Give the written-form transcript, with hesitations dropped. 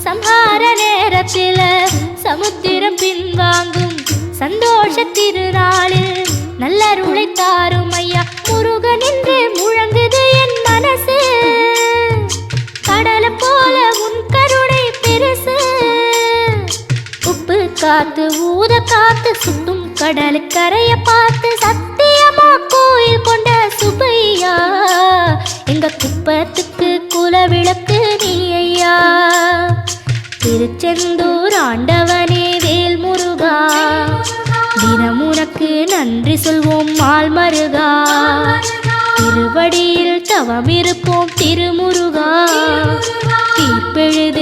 சம்ஹார நேரத்தில சமுத்திரம் பின்வாங்கும் சந்தோஷ திருநாளில் நல்லருளை தாரும் ஐயா முருகன் என்று முழங்குது என் மனசு. கடலை போல உன் கருணை பெருசு. உப்பு காத்து ஊத காத்து சுட்டும் கடலு கரைய பார்த்து சத்தியமா கோயில் கொண்ட சுப்பையா எங்க குப்பத்துக்கு குலவிளக்கு நீ ஐயா. திருச்செந்தூர் ஆண்டவனே வேல் முருகா தினம் உனக்கு நன்றி சொல்வோம் மால் மருகா. திருவடியில் தவம் இருப்போம் திருமுருகா. தீர்ப்பெழுதி